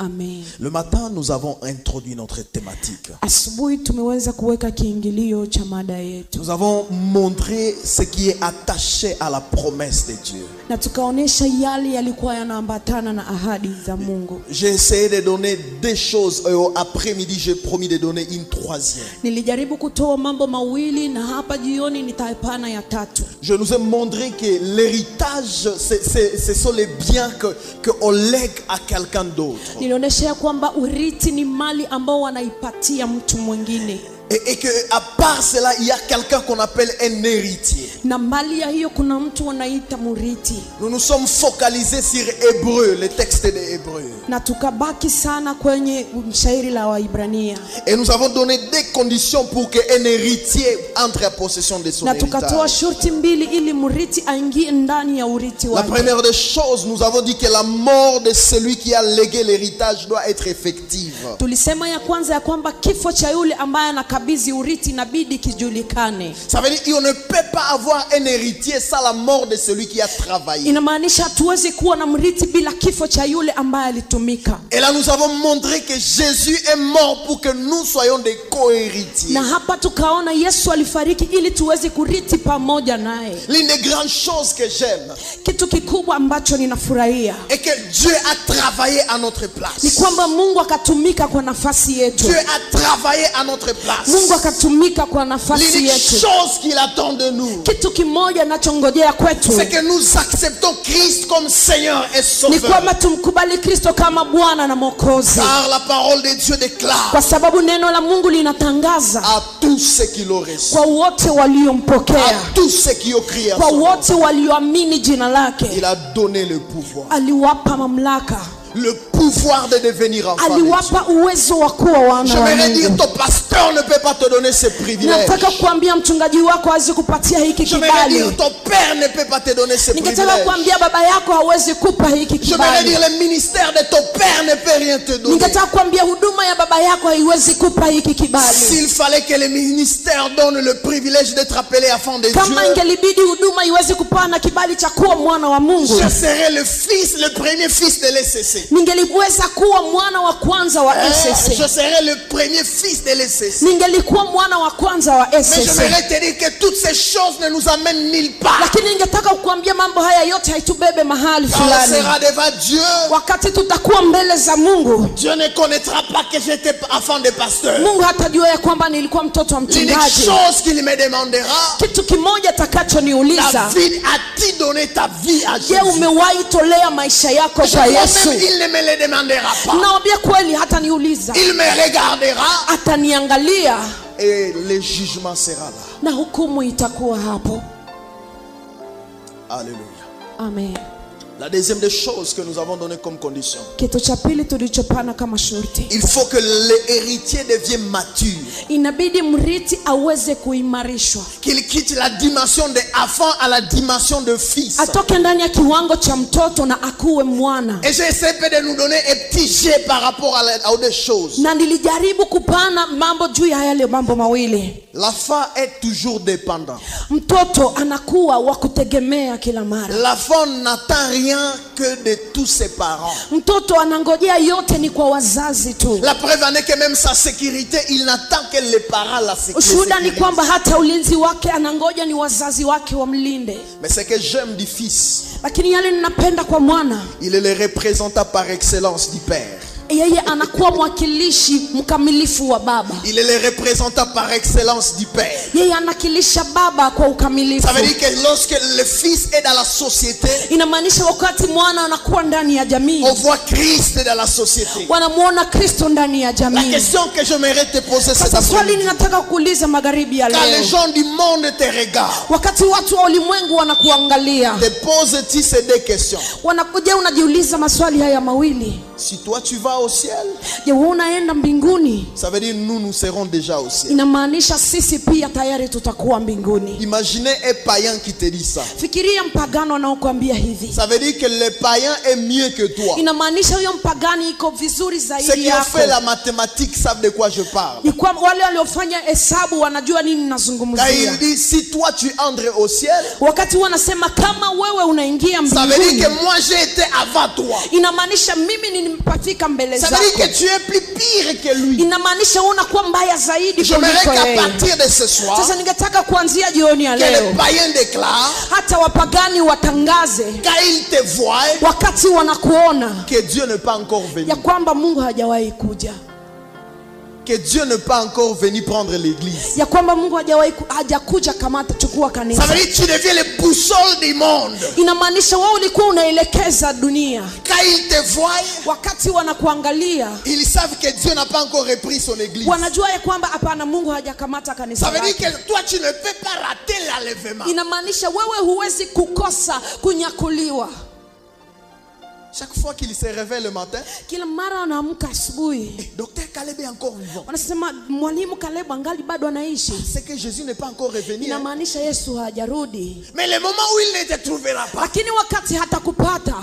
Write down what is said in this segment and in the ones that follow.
Amen. Le matin, nous avons introduit notre thématique. Asubuhi tumeweza kuweka kiingilio cha mada yetu. Nous avons montré ce qui est attaché à la promesse de Dieu. Na tukaonesha yale yalikuwa yanaambatana na ahadi za Mungu. J'ai essayé de donner des choses. Après-midi, j'ai promis de donner une troisième. Nilijaribu kutoa mambo mawili na hapa jioni nitaipana ya tatu. Je nous ai montré que l'héritage, ce sont les biens que on lègue à quelqu'un d'autre. Nilionyesha kwamba urithi ni mali ambao wanaipatia mtu mwingine. Et que à part cela, il y a quelqu'un qu'on appelle un héritier. Na mali ya hiyo kuna mtu wanaita murithi. Nous nous sommes focalisés sur Hébreu, le texte de Hébreu. Na tukabaki sana kwenye shairi la Waibrania. Et nous avons donné des conditions pour qu'un héritier entre en possession de son héritage. Na tukatoa shurti mbili ili murithi aingie ndani ya urithi wake. La première des choses, nous avons dit que la mort de celui qui a légué l'héritage doit être effective. Tulisema ya kwanza ya kwamba kifo cha yule ambaye anakabidhi urithi inabidi kijulikane. Ça veut dire qu'on ne peut pas avoir un héritier sans la mort de celui qui a travaillé. Inamaanisha hatuwezi kuwa na mrithi bila kifo cha yule ambaye alitumika. Et là nous avons montré que Jésus est mort pour que nous soyons des co-héritiers. Na hapa tukaona Yesu alifariki ili tuweze kurithi pamoja naye. L'une des grandes choses que j'aime, kitu kikubwa ambacho ninafurahia, et que Dieu a travaillé à notre place. Ni kwamba Mungu akatumika kwa nafasi yetu. Dieu a travaillé à notre place. Mungu akatumika kwa nafasi yetu. Chose qu'il attend de nous, kitu kimoja anachongojea kwetu, c'est que nous acceptons Christ comme Seigneur et Sauveur. Ni kwamba tumkubali Kristo kama Bwana na Mwokozi. Car la parole de Dieu déclare, kwa sababu neno la Mungu linatangaza, à tous ceux qui l'ont reçu, kwa wote waliompokea, à tous ceux qui ont crié, kwa wote walioamini jina lake, il a donné le pouvoir. Aliwapa mamlaka, le pouvoir de devenir enfant de aliwapa uwezo wa kuwa wana wa Mungu. J'aimerais dire, ton pasteur ne peut pas te donner ce privilège. Nataka kuambia mchungaji wako hawezi kupatia hiki kibali. J'aimerais dire, ton père ne peut pas te donner ce privilège. Ningetaka kuambia baba yako hawezi kupa hiki kibali. J'aimerais dire, le ministère de ton père ne peut rien te donner. Ningetaka kuambia huduma ya baba yako haiwezi kupa hiki kibali. S'il fallait que le ministère donne le privilège d'être appelé enfant de Dieu, kama ingelibidi huduma iweze kupana kibali cha kuwa mwana wa Mungu, je serais le fils, le premier fils de l'ECC. Ningeliweza kuwa mwana wa kwanza wa SSC. Je serais le premier fils de l'ECC. Ningelikuwa mwana wa kwanza wa SSC. Mais j'aimerais te dire que toutes ces choses ne nous amènent nulle part. Lakini ningetaka kukuambia mambo haya yote haitubebe mahali fulani. On sera devant Dieu. Wakati tutakuwa mbele za Mungu, Dieu ne connaîtra pas que j'étais enfant de pasteur. Mungu hatajua ya kwamba nilikuwa mtoto wa mchungaji. L'unique chose qu'il me demandera, kitu kimoja atakachoniuliza, David, as-tu donné ta vie à Jésus? Je, umewahi tolea maisha yako kwa Yesu? Il ne me le demandera pas. Naambia kweli hataniuliza. Il me regardera. Ataniangalia. Et le jugement sera là. Na hukumu itakuwa hapo. Alléluia. Amen. La deuxième des choses que nous avons donné comme condition, kitu cha pili tulichopana kama shurti, il faut que l'héritier devienne mature. Inabidi mrithi aweze kuimarishwa. Qu'il quitte la dimension de enfant à la dimension de fils. Atoke ndani ya kiwango cha mtoto na akuwe mwana. Et j'ai essayé de nous donner un petit jet par rapport à des choses. Na nilijaribu kupana mambo juu ya yale mambo mawili. L'enfant est toujours dépendant. Mtoto anakuwa wa kutegemea kila mara. L'enfant n'attend rien que de tous ses parents. Mtoto anangojea yote ni kwa wazazi tu. La preuve en est que même sa sécurité, il n'attend que les parents la sécurité. Ushuhuda ni kwamba hata ulinzi wake anangoja ni wazazi wake wamlinde. Mais c'est que j'aime du fils, lakini yale ninapenda kwa mwana, il est le représentant par excellence du père. Yeye anakuwa mwakilishi mkamilifu wa baba. Il est le représentant par excellence du père. Yeye anakilisha baba kwa ukamilifu. Ça veut dire que lorsque le fils est dans la société, inamaanisha wakati mwana anakuwa ndani ya jamii, on voit Christ dans la société. Wanamuona Kristo ndani ya jamii. La question que j'aimerais te poser c'est sasa swali ninataka kuuliza magharibi ya leo. Quand les gens du monde te regardent, wakati watu wa ulimwengu wanakuangalia, te poses-tu ces deux questions? Wanakuja unajiuliza maswali haya mawili. Si toi tu vas au ciel, je, unaenda mbinguni? Ça veut dire nous serons déjà au ciel. Inamaanisha sisi pia tayari tutakuwa mbinguni. Imaginez un païen qui te dit ça. Fikiria mpagano anaokuambia hivi. Ça veut dire que le païen est mieux que toi. Inamaanisha huyo mpagani iko vizuri zaidi yako. Ceux qui ont fait la mathématique savent de quoi je parle. Ni kwa wale waliofanya hesabu wanajua nini nazungumzia. Quand il dit si toi tu entres au ciel, wakati wanasema kama wewe unaingia mbinguni, ça veut dire que moi j'ai été avant toi. Inamaanisha mimi nimepafika mbele mbele Ça veut dire zako, que tu es plus pire que lui. inamaanisha unakuwa mbaya zaidi J'aimerais kuliko qu'à yeye. partir de ce soir, Sasa ningetaka kuanzia jioni ya que les leo païens déclarent, hata wapagani watangaze quand ils te voient, wakati wanakuona que Dieu n'est pas encore venu. ya kwamba Mungu hajawahi kuja, Que Dieu n'est pas encore venu prendre l'église. ya kwamba Mungu hajakuja kama atachukua Ça kanisa. veut dire que tu deviens le boussole du monde. Inamaanisha wewe ulikuwa unaelekeza dunia. Quand ils te voient, Wakati wanakuangalia ils savent que Dieu n'a pas encore repris son église. wanajua ya kwamba hapana, Mungu hajakamata kanisa Ça veut dire lake. que toi tu ne peux pas rater l'enlèvement. Inamaanisha wewe huwezi kukosa kunyakuliwa. Chaque fois qu'il se réveille le matin, Kila mara anaamka asubuhi docteur Caleb est encore vivant. wanasema mwalimu Caleb angali bado anaishi. C'est que Jésus n'est pas encore revenu. Hein. Inamaanisha Yesu hajarudi. Mais le moment où il ne te trouvera pas, Lakini wakati hatakupata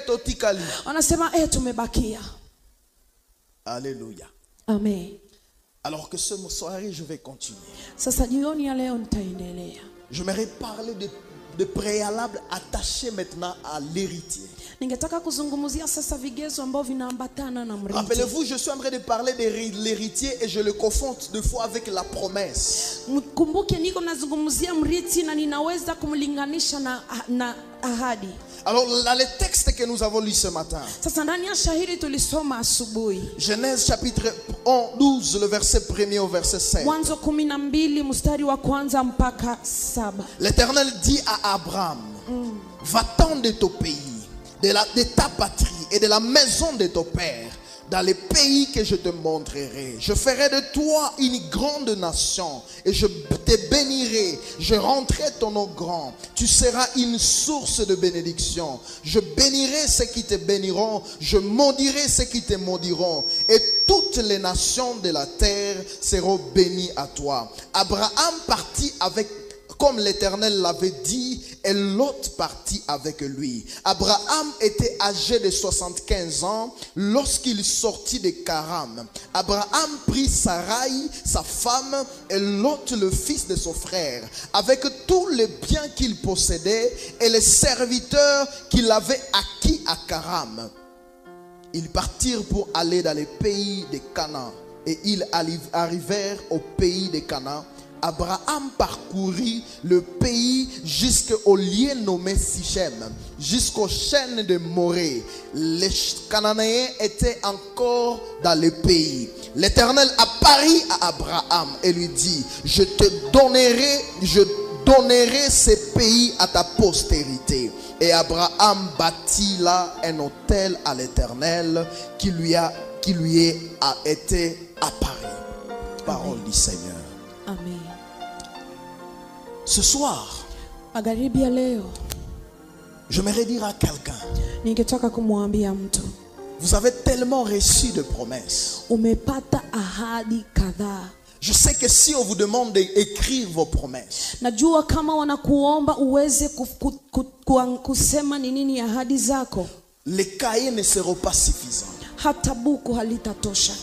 Totikali. wanasema tumebakia. Alléluia. Amen. Alors que ce soir, je vais continuer. Sasa jioni ya leo nitaendelea. J'aimerais parler de préalables attachés maintenant à l'héritier. Ningetaka kuzungumzia sasa vigezo ambavyo vinaambatana na mrithi. Rappelez-vous, je suis en train de parler de l'héritier et je le confonds deux fois avec la promesse. Mkumbuke niko nazungumzia mrithi na ninaweza kumlinganisha na ahadi. Alors, dans le texte que nous avons lu ce matin, Sasa ndani ya shahiri tulisoma asubuhi. Genèse chapitre 12, le verset 1er au verset 5. Mwanzo 12 mstari wa kwanza mpaka 7. L'Éternel dit à Abraham, va-t'en de ton pays, de ta patrie et de la maison de ton père, dans les pays que je te montrerai. Je ferai de toi une grande nation et je te bénirai. Je rendrai ton nom grand. Tu seras une source de bénédiction. Je bénirai ceux qui te béniront. Je maudirai ceux qui te maudiront. Et toutes les nations de la terre seront bénies à toi. Abraham partit comme l'Éternel l'avait dit, et Lot partit avec lui. Abraham était âgé de 75 ans lorsqu'il sortit de Charan. Abraham prit Sarai, sa femme, et Lot, le fils de son frère, avec tous les biens qu'il possédait et les serviteurs qu'il avait acquis à Charan. Ils partirent pour aller dans les pays de Canaan, et ils arrivèrent au pays de Canaan. Abraham parcourut le pays jusqu'au lieu nommé Sichem, jusqu'aux chaînes de Morée. Les Cananéens étaient encore dans le pays. L'Éternel apparut à Abraham et lui dit, je donnerai ce pays à ta postérité. Et Abraham bâtit là un autel à l'Éternel qui lui a été apparu. Parole du Seigneur. Amen. Ce soir, Magharibi ya leo j'aimerais dire à quelqu'un, ningetaka kumwambia mtu, vous avez tellement reçu de promesses. umepata ahadi kadhaa. Je sais que si on vous demande d'écrire vos promesses, Najua kama wanakuomba uweze kusema ni nini ahadi zako, les cahiers ne seront pas suffisants. hata buku halitatosha.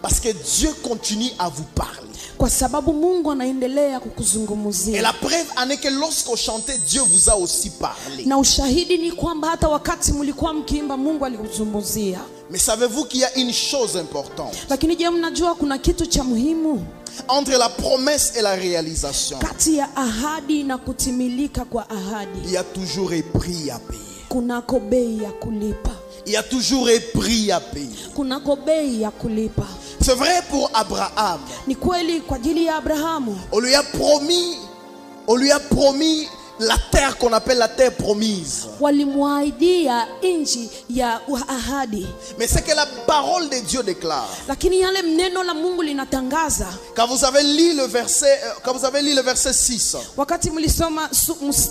Parce que Dieu continue à vous parler. Kwa sababu Mungu anaendelea Et kukuzungumzia. la preuve en est que lorsqu'on chantait, Dieu vous a aussi parlé. Na ushahidi ni kwamba hata wakati mlikuwa mkiimba Mungu alikuzungumzia. Mais savez-vous qu'il y a une chose importante Lakini je, mnajua kuna kitu cha muhimu entre la promesse et la réalisation? kati ya ahadi na kutimilika kwa ahadi? Il y a toujours un prix à payer. Kunako bei ya kulipa. Il y a toujours un prix à payer. Kunako bei ya kulipa. C'est vrai pour Abraham. Ni kweli kwa ajili ya Abrahamu. On lui a promis la terre qu'on appelle la terre promise. Walimwaidia nchi ya ahadi. Mais c'est que la parole de Dieu déclare. Lakini yale neno la Mungu linatangaza. Quand vous avez lu le verset 6. Wakati mlisoma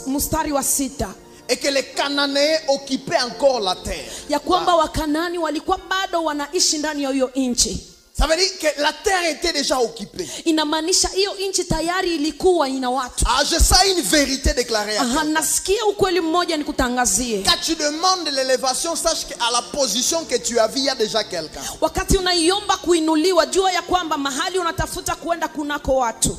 mstari wa 6. Et que les Cananéens occupaient encore la terre. Ya kwamba Wakanani walikuwa bado wanaishi ndani ya hiyo nchi. Ça veut dire que la terre était déjà occupée. Inamaanisha hiyo nchi tayari ilikuwa ina watu. Je sens une vérité déclarée. Nasikia ukweli mmoja nikutangazie. Quand tu demandes l'élévation, sache qu'à la position que tu as vu, il y a déjà quelqu'un. Wakati unaiomba kuinuliwa, jua ya kwamba mahali unatafuta kuenda kunako watu.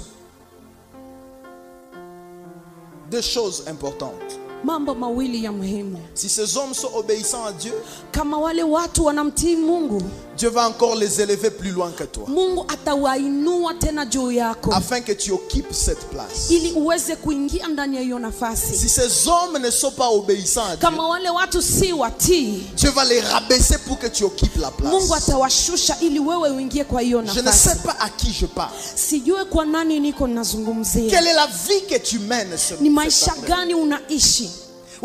Deux choses importantes. Mambo mawili ya muhimu. Si ces hommes sont obéissants à Dieu, kama wale watu wanamtii Mungu, Dieu va encore les élever plus loin que toi, Mungu atawainua tena juu yako afin que tu occupes cette place. ili uweze kuingia ndani ya hiyo nafasi. Si ces hommes ne sont pas obéissants à Dieu, Kama wale watu si watii, Dieu va les rabaisser pour que tu occupes la place. Mungu atawashusha ili wewe uingie kwa hiyo Je ne nafasi. sais pas à qui je parle. Sijue kwa nani niko nazungumzia. Quelle est la vie que tu mènes ce Ni maisha cette gani unaishi?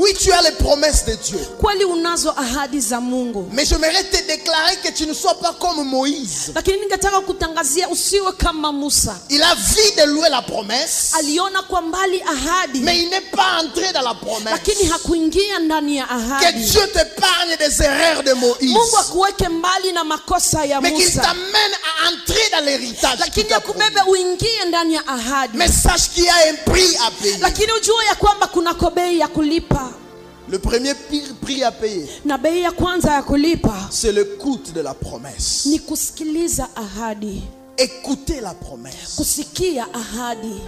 Oui, tu as les promesses de Dieu. Kweli unazo ahadi za Mungu. Mais j'aimerais te déclarer que tu ne sois pas comme Moïse. Lakini ningetaka kutangazia usiwe kama Musa. Il a vu de loin la promesse, Aliona kwa mbali ahadi, mais il n'est pas entré dans la promesse. lakini hakuingia ndani ya Que ahadi. Dieu t'épargne des erreurs de Moïse, Mungu akuweke mbali na makosa ya mais qu'il Musa, t'amène à entrer dans l'héritage qu'il lakini t'a promis. akubebe uingie ndani ya ahadi. Mais sache qu'il y a un prix à payer. Lakini ujue ya kwamba kuna bei ya kulipa, Le premier prix à payer, na bei ya kwanza ya kulipa c'est le coût de la promesse. ni kusikiliza ahadi, Écoutez la promesse. kusikia ahadi.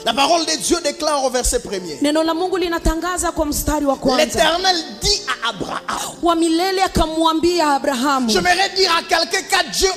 La parole de Dieu déclare au verset 1er. Neno la Mungu linatangaza kwa mstari wa kwanza, L'Éternel dit à Abraham. wa milele akamwambia Abrahamu. J'aimerais dire à quelqu'un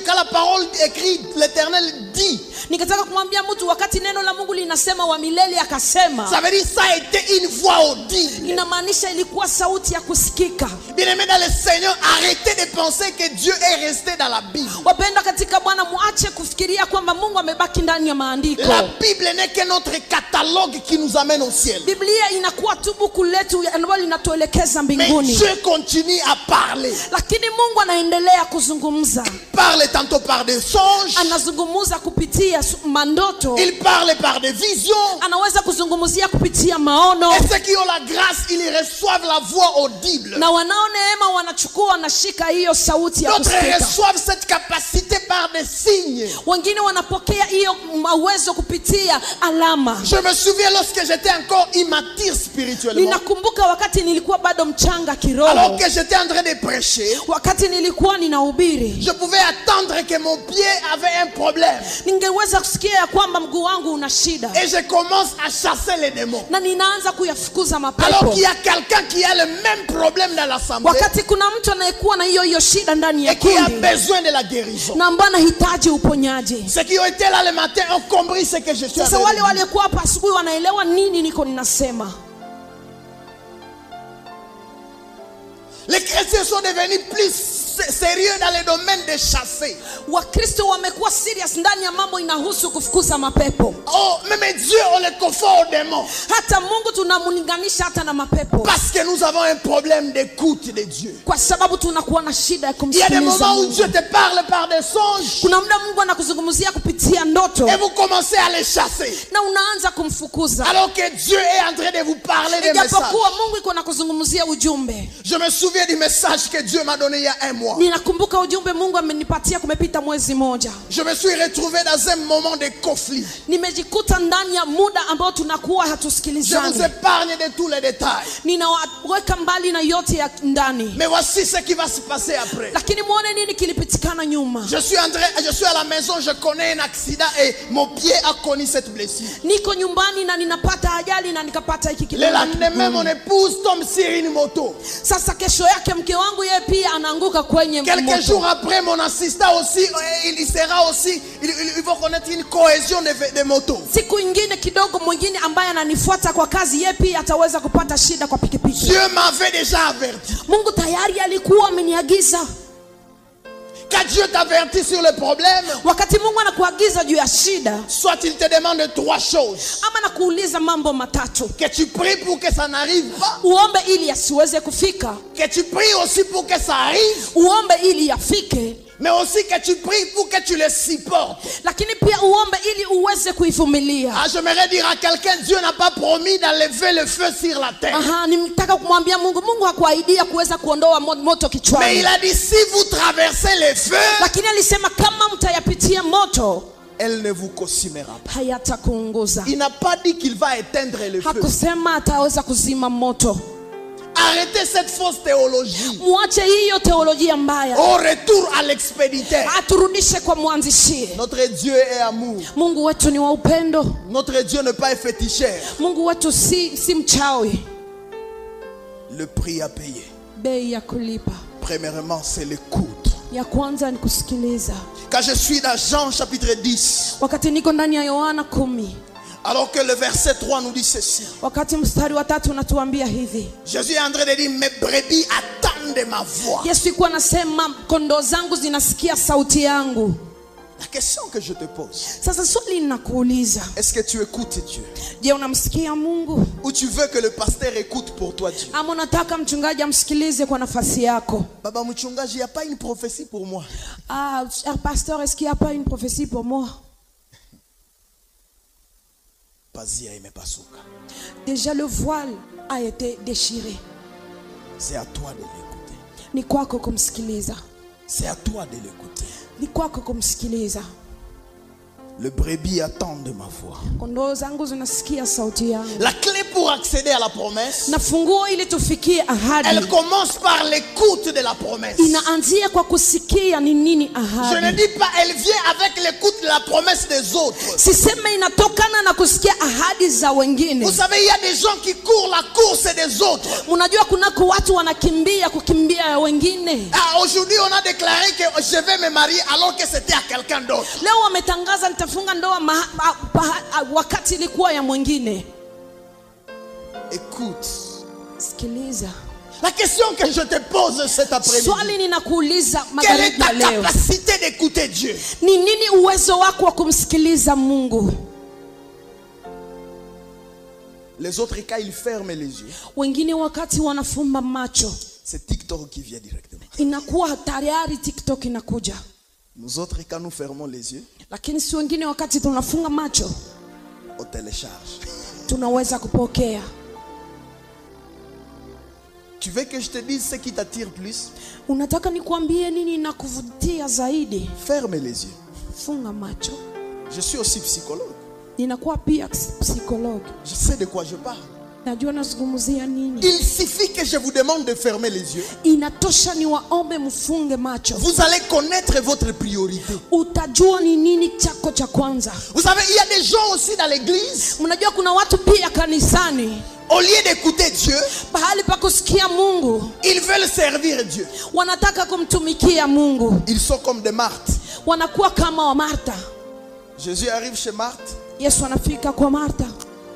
quand la parole écrit, l'Éternel dit. Nikataka kumwambia mtu wakati neno la Mungu linasema wa milele akasema, Ça veut dire ça a été une voix audible. inamaanisha ilikuwa sauti ya kusikika. Bien-aimés dans le Seigneur, arrêtez de penser que Dieu est resté dans la Bible. Wapendwa katika Bwana, muache kufikiria kwamba Mungu amebaki ndani ya maandiko. La Bible n'est que notre catalogue qui nous amène au ciel. Biblia inakuwa tu buku letu ambalo linatuelekeza Mais mbinguni. Dieu continue à parler. Lakini Mungu anaendelea kuzungumza. Parle tantôt par des songes. Anazungumza kupitia mandoto. Il parle par des visions. Anaweza kuzungumzia kupitia maono. Et ceux qui ont la grâce, ils reçoivent la voix audible. Na wanao neema wanachukua, wanashika hiyo sauti ya D'autres kusikika. reçoivent cette capacité par des signes. Wengine wanapokea hiyo uwezo kupitia alama. Je me souviens lorsque j'étais encore immature spirituellement. Ninakumbuka wakati nilikuwa bado mchanga kiroho. Alors que j'étais en train de prêcher, Wakati nilikuwa ninahubiri, je pouvais attendre que mon pied avait un problème. ningeweza kusikia ya kwamba mguu wangu una shida, Et je commence à chasser les démons. na ninaanza kuyafukuza Alors mapepo. qu'il y a quelqu'un qui a le même problème dans l'assemblée Wakati kuna mtu anayekuwa na hiyo shida ndani ya et qui a kundi besoin de la guérison. na ambaye anahitaji uponyaji. Ceux qui ont été là le matin ont compris ce que je suis en Sasa train wale de dire. waliokuwa hapa asubuhi wanaelewa nini niko ninasema. Les chrétiens sont devenus plus sérieux dans le domaine de chasser. Wakristo wamekuwa serious ndani ya mambo inahusu kufukuza mapepo. Oh, même Dieu, on le confond aux démons. Hata Mungu tunamlinganisha hata na mapepo, Parce que nous avons un problème d'écoute de Dieu. kwa sababu tunakuwa na shida ya Il y a des kumsikiliza moments où Mungu. Dieu te parle par des songes Kuna muda Mungu anakuzungumzia kupitia ndoto et vous commencez à les chasser. na unaanza kumfukuza, Alors que Dieu est en train de vous parler des messages. ijapokuwa Mungu iko na kuzungumzia ujumbe. Je me souviens du message que Dieu m'a donné il y a un mois. Ninakumbuka ujumbe Mungu amenipatia kumepita mwezi moja. Je me suis retrouvé dans un moment de conflit. Nimejikuta ndani ya muda ambao tunakuwa Je vous hatusikilizani. épargne de tous les détails. Ninaweka mbali na yote ya ndani, Mais voici ce qui va se passer après. lakini muone nini kilipitikana nyuma. Je suis à la maison, je connais un accident et mon pied a connu cette blessure. Niko nyumbani na ninapata ajali na nikapata hiki Le kidonda lendemain, mon kigumu. épouse tombe sur une moto. Sasa kesho yake mke wangu yeye pia anaanguka kwenye Quelques moto. jours après, mon assistant aussi, il sera aussi, il va connaître une cohésion de motos. Siku ingine kidogo mwingine ambaye ananifuata kwa kazi yeye pia ataweza kupata shida kwa pikipiki. Dieu m'avait déjà averti. Mungu tayari alikuwa ameniagiza. Quand Dieu t'avertit sur le problème, Wakati Mungu anakuagiza juu ya shida, soit il te demande 3 choses. ama nakuuliza mambo matatu. Que tu pries pour que ça n'arrive pas. Uombe ili yasiweze kufika, Que tu pries aussi pour que ça arrive. uombe ili yafike, Mais aussi que tu pries pour que tu les supportes. lakini pia uombe ili uweze kuivumilia. Ah, j'aimerais dire à quelqu'un, Dieu n'a pas promis d'enlever le feu sur la terre. Aha, nimtaka kumwambia Mungu hakuahidia kuweza kuondoa moto Mais kichwani. il a dit, si vous traversez les feux, Lakini alisema kama mtayapitia moto elle ne vous consumera pas. hayatakuunguza. Il n'a pas dit qu'il va éteindre le feu. Hakusema ataweza kuzima moto. Arrêtez cette fausse théologie. Muache hiyo teolojia mbaya. Au retour à l'expéditeur. Aturudishe kwa mwanzishie. Notre Dieu est amour. Mungu wetu ni wa upendo. Notre Dieu n'est pas un féticheur. Mungu wetu si mchawi. Le prix à payer. Bei ya kulipa. Premièrement, c'est l'écoute. Ya kwanza ni kusikiliza. Quand je suis dans Jean chapitre 10, Wakati niko ndani ya Yohana 10, alors que le verset 3 nous dit ceci. wakati mstari wa 3 unatuambia hivi. Jésus est en train de dire, mes brebis attendent ma voix. Yesu yuko anasema kondoo zangu zinasikia sauti yangu. La question que je te pose, Sasa swali ninakuuliza, est-ce que tu écoutes Dieu? je, unamsikia Mungu? Ou tu veux que le pasteur écoute pour toi Dieu? Ama unataka mchungaji amsikilize kwa nafasi yako? Baba mchungaji, il n'y a pas une prophétie pour moi. Ah, cher pasteur, est-ce qu'il n'y a pas une prophétie pour moi? Pazia imepasuka. Déjà le voile a été déchiré. C'est à toi de l'écouter. Ni kwako kumsikiliza. C'est à toi de l'écouter. Ni kwako kumsikiliza. Le brebis attend de ma voix. Kondoo zangu zinasikia sauti yangu. La clé pour accéder à la promesse, Na funguo ili tufikie ahadi, elle commence par l'écoute de la promesse. inaanzia kwa kusikia ni nini Je ne ahadi. dis pas elle vient avec l'écoute de la promesse des autres. Siseme inatokana na kusikia ahadi za wengine. Vous savez, il y a des gens qui courent la course des autres. Unajua kunako watu wanakimbia kukimbia ya wengine. Ah, aujourd'hui, on a déclaré que je vais me marier alors que c'était à quelqu'un d'autre. Leo wametangaza nitafunga ndoa wakati ilikuwa ya mwingine. Écoute. Sikiliza. La question que je te pose cet après-midi, Swali ninakuuliza quelle est magharibi ya ta leo, capacité d'écouter Dieu? ni nini uwezo wako wa kumsikiliza Mungu? Les autres cas, ils ferment les yeux. Wengine wakati wanafumba macho, C'est TikTok qui vient directement. inakuwa tayari TikTok inakuja. Nous autres, quand nous fermons les yeux, Lakini si wengine wakati tunafunga macho, on télécharge. tunaweza kupokea. Tu veux que je te dise ce qui t'attire plus? Unataka nikuambie nini inakuvutia zaidi? Ferme les yeux. Funga macho. Je suis aussi psychologue. Ninakuwa pia psikologi. Je sais de quoi je parle. Najua nazungumzia nini. Il suffit que je vous demande de fermer les yeux. Inatosha niwaombe mfunge macho. Vous allez connaître votre priorité. Utajua ni nini chako cha kwanza. Vous savez, il y a des gens aussi dans l'église, Unajua kuna watu pia kanisani, au lieu d'écouter Dieu, pahali pa kusikia Mungu, ils veulent servir Dieu. wanataka kumtumikia Mungu. Ils sont comme des Marthe. Wanakuwa kama wa Martha. Jésus arrive chez Marthe. Yesu anafika kwa Martha.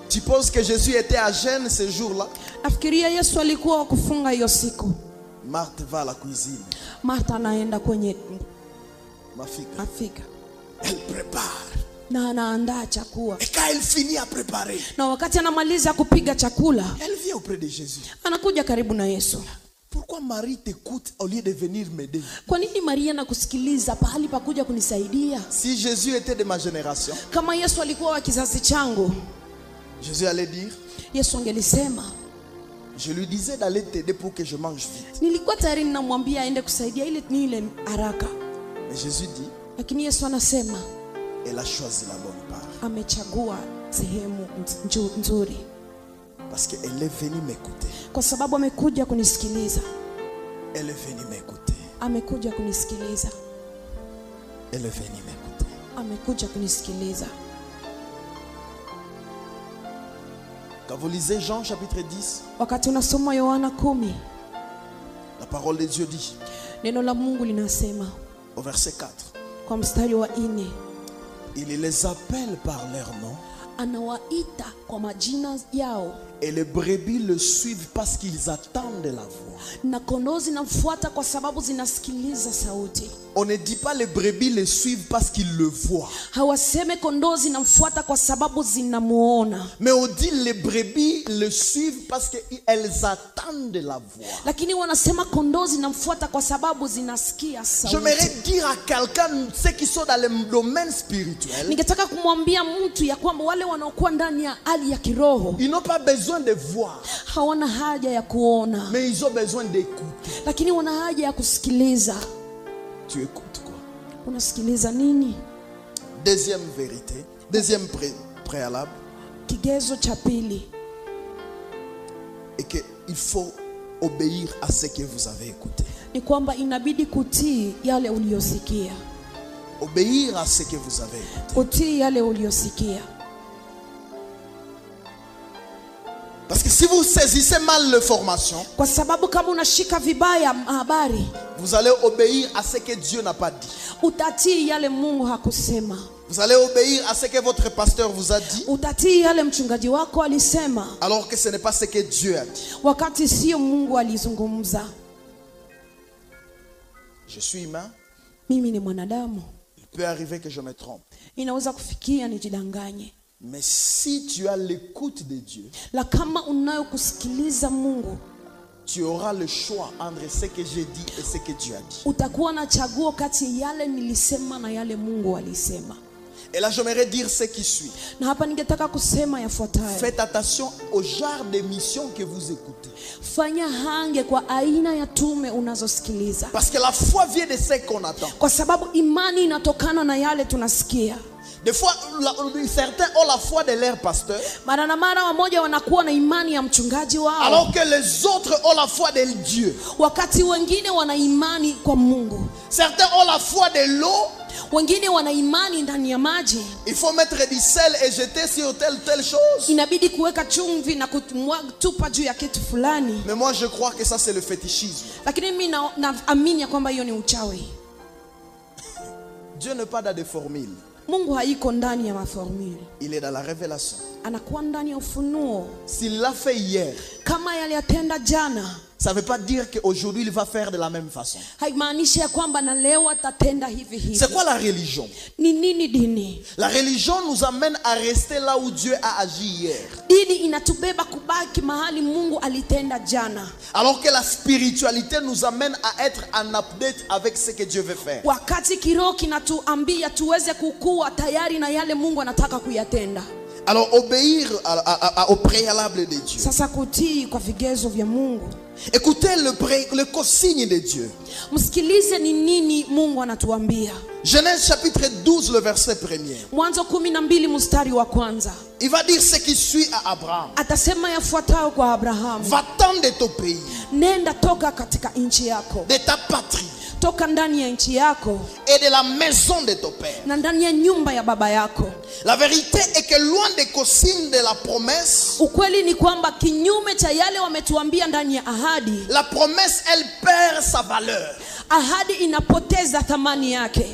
Tu penses que Jésus était à jeûne ce jour-là? Nafikiria Yesu alikuwa wa kufunga hiyo siku. Marthe va à la cuisine. Martha anaenda kwenye Mafika. afika Elle prépare. na anaandaa chakula, Et quand elle finit à préparer, na wakati anamaliza kupiga chakula, elle vient auprès de Jésus. anakuja karibu na Yesu. Pourquoi Marie t'écoute au lieu de venir m'aider? Kwa nini Maria nakusikiliza pahali pa kuja kunisaidia? Si Jésus était de ma génération, Kama Yesu alikuwa wa kizazi changu, Jésus allait dire, Yesu angelisema, je lui disais d'aller t'aider pour que je mange vite. nilikuwa tayari ninamwambia aende kusaidia ili nile haraka. Mais Jésus dit, Lakini Yesu anasema elle a choisi la bonne part. amechagua sehemu nzuri, Parce qu'elle est venue m'écouter. kwa sababu amekuja kunisikiliza. Elle est venue m'écouter. Amekuja kunisikiliza. Elle est venue m'écouter. Amekuja kunisikiliza. Quand vous lisez Jean chapitre 10, Wakati unasoma Yohana 10, la parole de Dieu dit, neno la Mungu linasema au verset 4, kwa mstari wa 4, il les appelle par leur nom anawaita kwa majina yao, et les brebis le suivent parce qu'ils attendent la voix. na kondoo zinamfuata kwa sababu zinasikiliza sauti. On ne dit pas les brebis le suivent parce qu'ils le voient, Hawaseme kondoo zinamfuata kwa sababu zinamuona, mais on dit les brebis le suivent parce qu'elles attendent la voix. lakini wanasema kondoo zinamfuata kwa sababu zinasikia sauti. J'aimerais dire à quelqu'un, ceux qui sont dans le domaine spirituel, Ningetaka kumwambia mtu ya kwamba wale wanaokuwa ndani ya hali ya kiroho ils n'ont pas besoin de voir, hawana haja ya kuona, mais ils ont besoin d'écouter. lakini wana haja ya kusikiliza. Tu écoutes quoi? Unasikiliza nini? Deuxième vérité, deuxième préalable, Kigezo cha pili, et qu'il faut obéir à ce que vous avez écouté. ni kwamba inabidi kutii yale uliyosikia. Obéir à ce que vous avez écouté. Kutii yale uliyosikia. Parce que Si vous saisissez mal l'information, Kwa sababu kama unashika vibaya habari, vous allez obéir à ce que Dieu n'a pas dit. utatii yale Mungu hakusema. Vous allez obéir à ce que votre pasteur vous a dit, Utatii yale mchungaji wako alisema, alors que ce n'est pas ce que Dieu a dit. wakati sio Mungu alizungumza. Je suis humain, Mimi ni mwanadamu, il peut arriver que je me trompe. inaweza kufikia nijidanganye. Mais si tu as l'écoute de Dieu, La kama unayo kusikiliza Mungu, tu auras le choix entre ce que j'ai dit et ce que Dieu a dit. utakuwa na chaguo kati yale nilisema na yale Mungu alisema. Et là, j'aimerais dire ce qui suit. Na hapa ningetaka kusema yafuatayo. Faites attention au genre d'émission que vous écoutez. Fanya hange kwa aina ya tume unazosikiliza, Parce que la foi vient de ce qu'on attend. kwa sababu imani inatokana na yale tunasikia. Des fois, certains ont la foi de leur pasteur, Mara na mara wamoja wanakuwa na imani ya mchungaji wao, alors que les autres ont la foi de Dieu. wakati wengine wana imani kwa Mungu. Certains ont la foi de l'eau. Wengine wana imani ndani ya maji. Il faut mettre du sel et jeter sur telle chose. Inabidi kuweka chumvi na kutupa juu ya kitu fulani. Mais moi, je crois que ça, c'est le fétichisme. Lakini mimi naamini ya kwamba hiyo ni uchawi. Dieu n'est pas dans des formules. Mungu haiko ndani ya maformuli, Il est dans la révélation. anakuwa ndani ya ufunuo. S'il l'a fait hier, Kama yaliyatenda jana, ça ne veut pas dire qu'aujourd'hui, il va faire de la même façon. haimaanishi ya kwamba na leo atatenda hivi hivi. C'est quoi la religion? Ni nini dini? La religion nous amène à rester là où Dieu a agi hier. Dini inatubeba kubaki mahali Mungu alitenda jana, Alors que la spiritualité nous amène à être en update avec ce que Dieu veut faire. wakati kiroho kinatuambia tuweze kukua tayari na yale Mungu anataka kuyatenda. Alors obéir au préalable de Dieu. Sasa kutii kwa vigezo vya Mungu. Écoutez le consigne de Dieu. Msikilize ni nini Mungu anatuambia. Genèse chapitre 12, le verset 1er. Mwanzo 12 mstari wa kwanza. Il va dire ce qui suit à Abraham. Atasema yafuatayo kwa Abrahamu: Va-t'en de ton pays, nenda toka katika nchi yako, de ta patrie toka ndani ya nchi yako et de la maison de ton père. na ndani ya nyumba ya baba yako. La vérité est que loin des consignes de la promesse, Ukweli ni kwamba kinyume cha yale wametuambia ndani ya ahadi, la promesse, elle perd sa valeur. ahadi inapoteza thamani yake.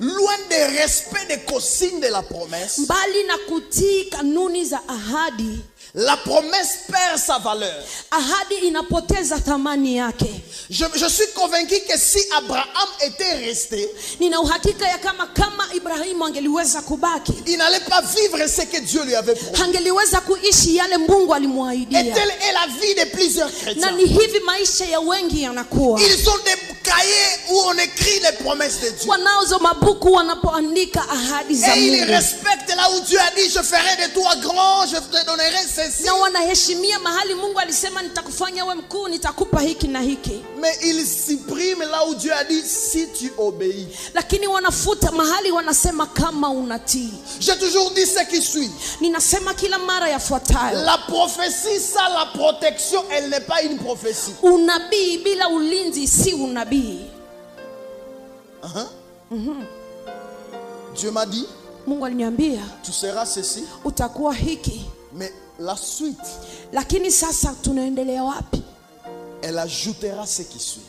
Loin des respects des consignes de la promesse, Mbali na kutii kanuni za ahadi, la promesse perd sa valeur. ahadi inapoteza thamani yake. Je suis convaincu que si Abraham était resté, Nina uhakika ya kama Ibrahimu angeliweza kubaki, il n'allait pas vivre ce que Dieu lui avait promis. hangeliweza kuishi yale Mungu Et alimwahidia. telle est la vie de plusieurs Na chrétiens. ni hivi maisha ya wengi yanakuwa. Ils ont des cahiers où on écrit les promesses de Dieu. Wanaozo mabuku wanapoandika ahadi za Et ils Mungu, respectent là où Dieu a dit, je ferai de toi grand, je te donnerai ceci. na wanaheshimia mahali Mungu alisema nitakufanya we mkuu, nitakupa hiki na hiki. Mais ils suppriment là où Dieu a dit, si tu obéis. Lakini wanafuta mahali wanasema kama unatii. J'ai toujours dit ce qui suit. Ninasema kila mara yafuatayo: La prophétie sans la protection, elle n'est pas une prophétie. unabii bila ulinzi si unabii. Dieu m'a dit, Mungu aliniambia tu seras ceci, utakuwa hiki. mais la suite, Lakini sasa tunaendelea wapi? elle ajoutera ce qui suit.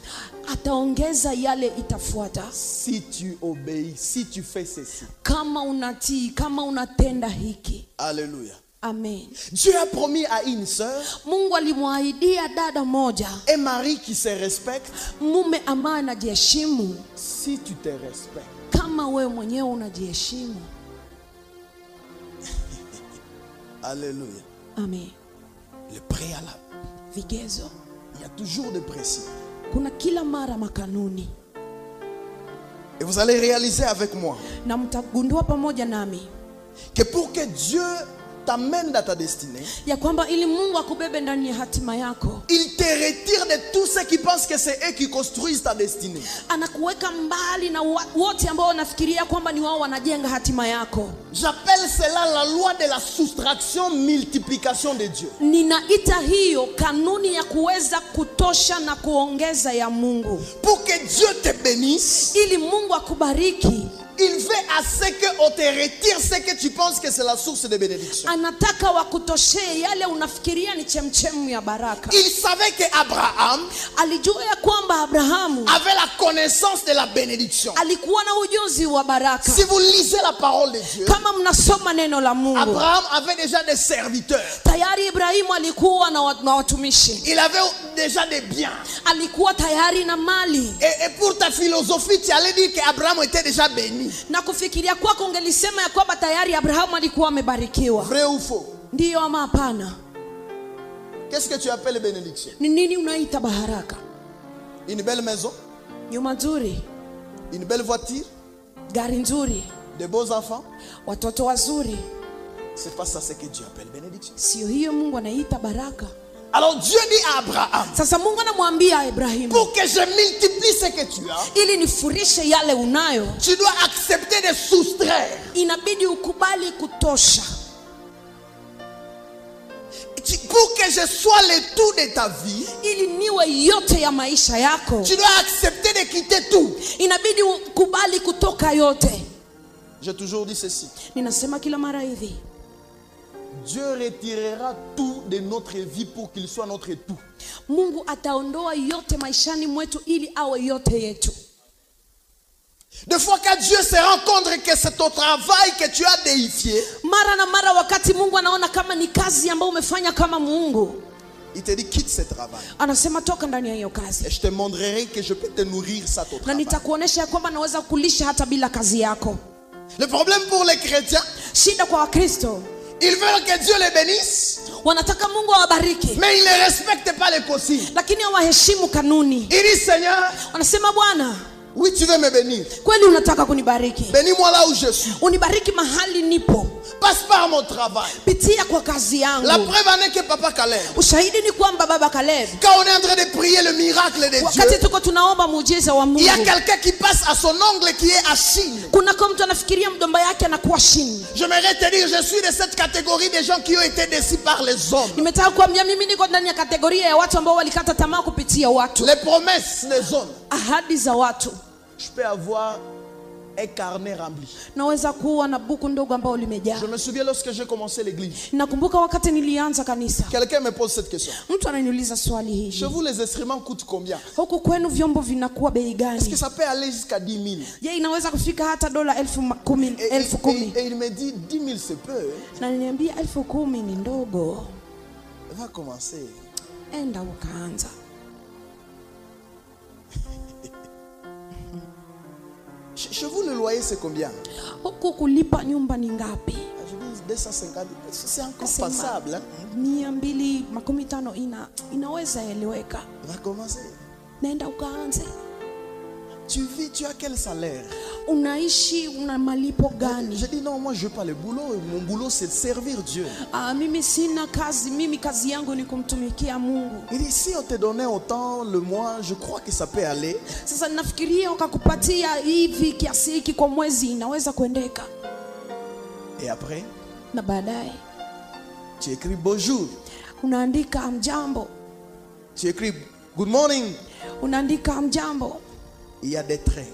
Ataongeza yale itafuata. Si tu obéis, si tu fais ceci. Kama unatii, kama unatenda hiki. Alléluia. Amen. Dieu a promis à une sœur, Mungu alimwahidia dada moja, un mari qui se respecte, mume ambaye anajiheshimu. si tu te respectes. Kama wewe mwenyewe unajiheshimu. Alléluia. Amen. Le préalable. Vigezo. Il y a toujours des principes. Kuna kila mara makanuni. Et vous allez réaliser avec moi Na mtagundua pamoja nami que pour que Dieu t'amène dans ta destinée, ya kwamba ili Mungu akubebe ndani ya hatima yako, il te retire de tous ceux qui pensent que c'est eux qui construisent ta destinée. anakuweka mbali na wote ambao wanafikiria kwamba ni wao wanajenga hatima yako. J'appelle cela la loi de la soustraction multiplication de Dieu. Ninaita hiyo kanuni ya kuweza kutosha na kuongeza ya Mungu. Pour que Dieu te bénisse, Ili Mungu akubariki, il veut à ce qu'on te retire ce que tu penses que c'est la source de bénédiction. anataka wakutoshee yale unafikiria ni chemchemu ya baraka. Il savait que Abraham Alijua ya kwamba Abrahamu avait la connaissance de la bénédiction. alikuwa na ujuzi wa baraka. Si vous lisez la parole de Dieu, Kama mnasoma neno la Mungu, Abraham avait déjà des serviteurs. tayari Ibrahimu alikuwa na watumishi. Il avait déjà des biens. Alikuwa tayari na mali. Et pour ta philosophie, tu allais dire qu'Abraham était déjà béni. Na kufikiria kwako ungelisema ya kwamba tayari Abrahamu alikuwa amebarikiwa. Vrai ou faux? Ndiyo ama hapana? Qu'est-ce que tu appelles bénédiction? Ni nini unaita baraka? Une belle maison, Nyumba nzuri, une belle voiture, gari nzuri, de beaux enfants. watoto wazuri. C'est pas ça ce que Dieu appelle bénédiction. Sio hiyo Mungu anaita baraka. Alors Dieu dit à Abraham, Sasa Mungu anamwambia Ibrahimu, pour que je multiplie ce que tu as, ili nifurishe yale unayo, tu dois accepter de soustraire. inabidi ukubali kutosha. Pour que je sois le tout de ta vie, Ili niwe yote ya maisha yako, tu dois accepter de quitter tout. inabidi ukubali kutoka yote. J'ai toujours dit ceci. Ninasema kila mara hivi, Dieu retirera tout de notre vie pour qu'il soit notre tout. Mungu ataondoa yote maishani mwetu ili awe yote yetu. Des fois quand Dieu se rend compte que c'est ton travail que tu as déifié, Mara na mara wakati Mungu anaona kama ni kazi ambayo umefanya kama Mungu, il te dit quitte ce travail. anasema toka ndani ya hiyo kazi. Et je te montrerai que je peux te nourrir ça ton Na travail. nitakuonesha ya kwamba naweza kulisha hata bila kazi yako. Le problème pour les chrétiens, Shida kwa Wakristo, ils veulent que Dieu les bénisse, wanataka Mungu awabariki, mais ils ne respectent pas les consignes. lakini hawaheshimu kanuni. Ils disent Seigneur, Wanasema Bwana, oui tu veux me bénir. kweli unataka kunibariki? Bénis-moi là où je suis. Unibariki mahali nipo. Passe par mon travail. Pitia kwa kazi yangu. La preuve en est que Papa Caleb, Ushahidi ni kwamba baba Caleb, quand on est en train de prier le miracle de Dieu, wakati tuko tunaomba muujiza wa il y a Mungu, quelqu'un qui passe à son ongle qui est à Chine. kunako mtu anafikiria mdomba yake anakuwa chini. J'aimerais te dire, je suis de cette catégorie de gens qui ont été déçus par les hommes. Nimetaka kuambia mimi niko ndani ya kategoria ya watu ambao walikata tamaa kupitia watu. Les promesses des hommes. Ahadi za watu. Je peux avoir un carnet rempli. Naweza kuwa na buku ndogo ambao limejaa. Je me souviens lorsque j'ai commencé l'église. Nakumbuka wakati nilianza kanisa, Quelqu'un me pose cette question. mtu ananiuliza swali hili, Chez vous, les instruments coûtent combien? huku kwenu vyombo vinakuwa bei Est-ce que gani? ça peut aller jusqu'à 10 000? Je, inaweza kufika hata dola elfu kumi? Et il me dit 10 000 c'est peu. Na niniambia 10,000 ni ndogo. Va commencer. Enda ukaanza. Chez vous, le loyer c'est combien? Huku kulipa nyumba ni ngapi? Je dis 250. C'est encore Sema, passable. Hein? 250 inaweza eleweka. Va commencer. Nenda ukaanze. Tu vis, tu as quel salaire? Unaishi una malipo gani? Je dis non, moi je veux pas le boulot. Mon boulot c'est de servir Dieu. Mimi sina kazi, mimi kazi yangu ni kumtumikia Mungu. Il dit si on te donnait autant le mois, je crois que ça peut aller. Sasa nafikiria wakakupatia hivi kiasi hiki kwa mwezi inaweza kuendeka. Et après, Na baadaye tu écris bonjour. unaandika amjambo. Tu écris good morning. Unaandika amjambo. Il y a des traits.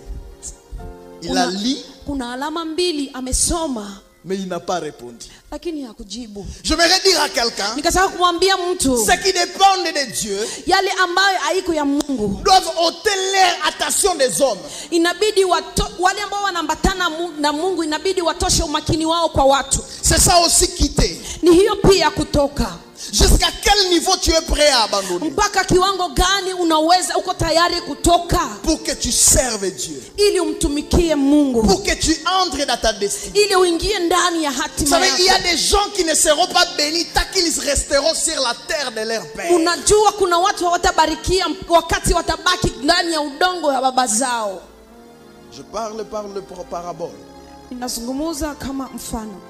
Il a lu, kuna alama mbili amesoma mais il n'a pas répondu. lakini hakujibu. Je voudrais dire à quelqu'un, Nikataka kumwambia mtu, ceux qui dépendent de Dieu yale ambayo haiko ya Mungu doivent ôter leur attention des hommes. inabidi wale ambao wanaambatana na Mungu inabidi watoshe umakini wao kwa watu. C'est ça aussi quitter. Ni hiyo pia kutoka. Jusqu'à quel niveau tu es prêt à abandonner Mpaka kiwango gani unaweza uko tayari kutoka pour que tu serves Dieu, ili umtumikie Mungu, pour que tu entres dans ta destinée. ili uingie ndani ya Vous hatima savez, il y a yako. des gens qui ne seront pas bénis tant qu'ils resteront sur la terre de leur père. Unajua kuna watu hawatabarikia wakati watabaki ndani ya udongo wa baba zao. Je parle par le parabole. Ninazungumza kama mfano.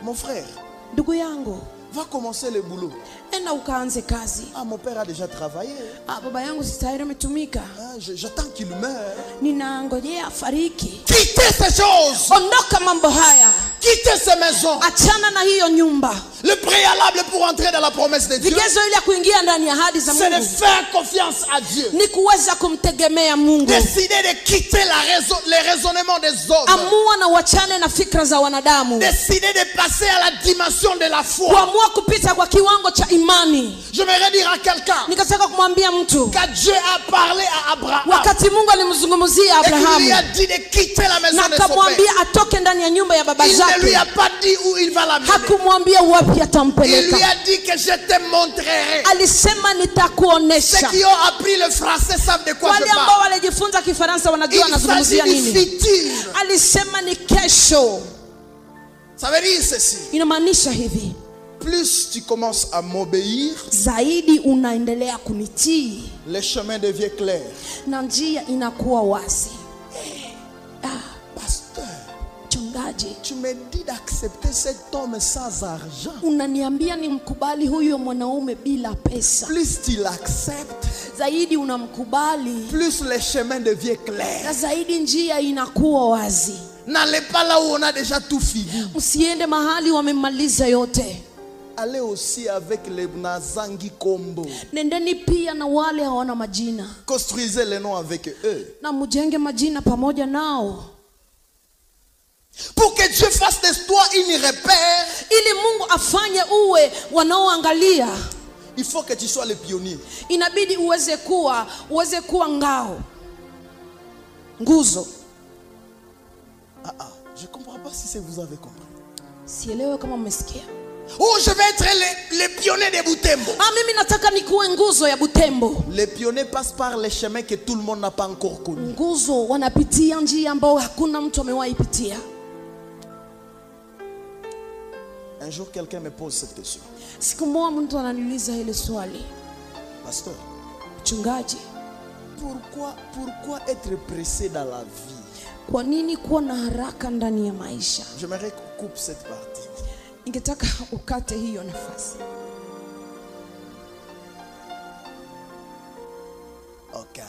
Mon frère, Ndugu yangu, va commencer le boulot. enda ukaanze kazi. Ah, mon père a déjà travaillé. Baba yangu si tayari ametumika. Ah, j'attends qu'il meure. Ninangojea afariki. Quittez ces choses. Ondoka mambo haya. quittez ces maisons. achana na hiyo nyumba. Le préalable pour entrer dans la promesse de Dieu, Vigezo ili ya kuingia ndani ya ahadi za c'est de Mungu faire confiance à Dieu. ni kuweza kumtegemea Mungu. Décidez de quitter les raisonnements des hommes. Amua na uachane na fikra za wanadamu. Décidez de passer à la dimension de la foi. Kuamua kupita kwa kiwango cha imani. J'aimerais dire à quelqu'un, Nikataka kumwambia mtu, quand Dieu a parlé à Abraham, wakati Mungu alimzungumzia et qu'il lui Abrahamu a dit de quitter la maison na de son père, akamwambia atoke ndani ya nyumba ya baba il ne lui zake, a pas dit où il va l'amener. hakumwambia wapi Il lui atampeleka. a dit que je te montrerai. Alisema Ceux nitakuonesha. qui ont appris le français savent de quoi je Wale ambao parle. walijifunza Kifaransa wanajua Il s'agit anazungumzia du nini. futur. Alisema ni kesho. Ça veut dire ceci. Inamaanisha hivi, Plus tu commences à m'obéir, zaidi unaendelea kunitii le chemin devient clair. na njia inakuwa wazi. Pasteur, Mchungaji, tu me dis d'accepter cet homme sans argent. unaniambia nimkubali huyo mwanaume bila pesa. Plus tu l'acceptes, Zaidi unamkubali plus le chemin devient na clair. zaidi njia inakuwa wazi. N'allez pas là où on a déjà tout fini. Usiende mahali wamemaliza yote. Allez aussi avec les Nazangi Kombo. Nendeni pia na wale hawana majina Construisez les noms avec eux. na mjenge majina pamoja nao, Pour que Dieu fasse de toi une repère, ili Mungu afanye uwe wanaoangalia. il faut que tu sois le pionnier. Inabidi uweze kuwa ngao, nguzo. Je ne comprends pas si vous avez compris. Sielewe kama mmesikia. Oh, je vais être le pionnier de Butembo. Mimi nataka nikuwe nguzo ya Butembo. Les pionniers passent par les chemins que tout le monde n'a pas encore connus. Nguzo wanapitia njia ambayo hakuna mtu amewahi pitia. Un jour, quelqu'un me pose cette question. Siku moja mtu ananiuliza hili swali, Pasteur, mchungaji, pourquoi être pressé dans la vie? kwa nini kuwa na haraka ndani ya maisha? J'aimerais qu'on coupe cette partie. Ningetaka ukate hiyo nafasi. Ok.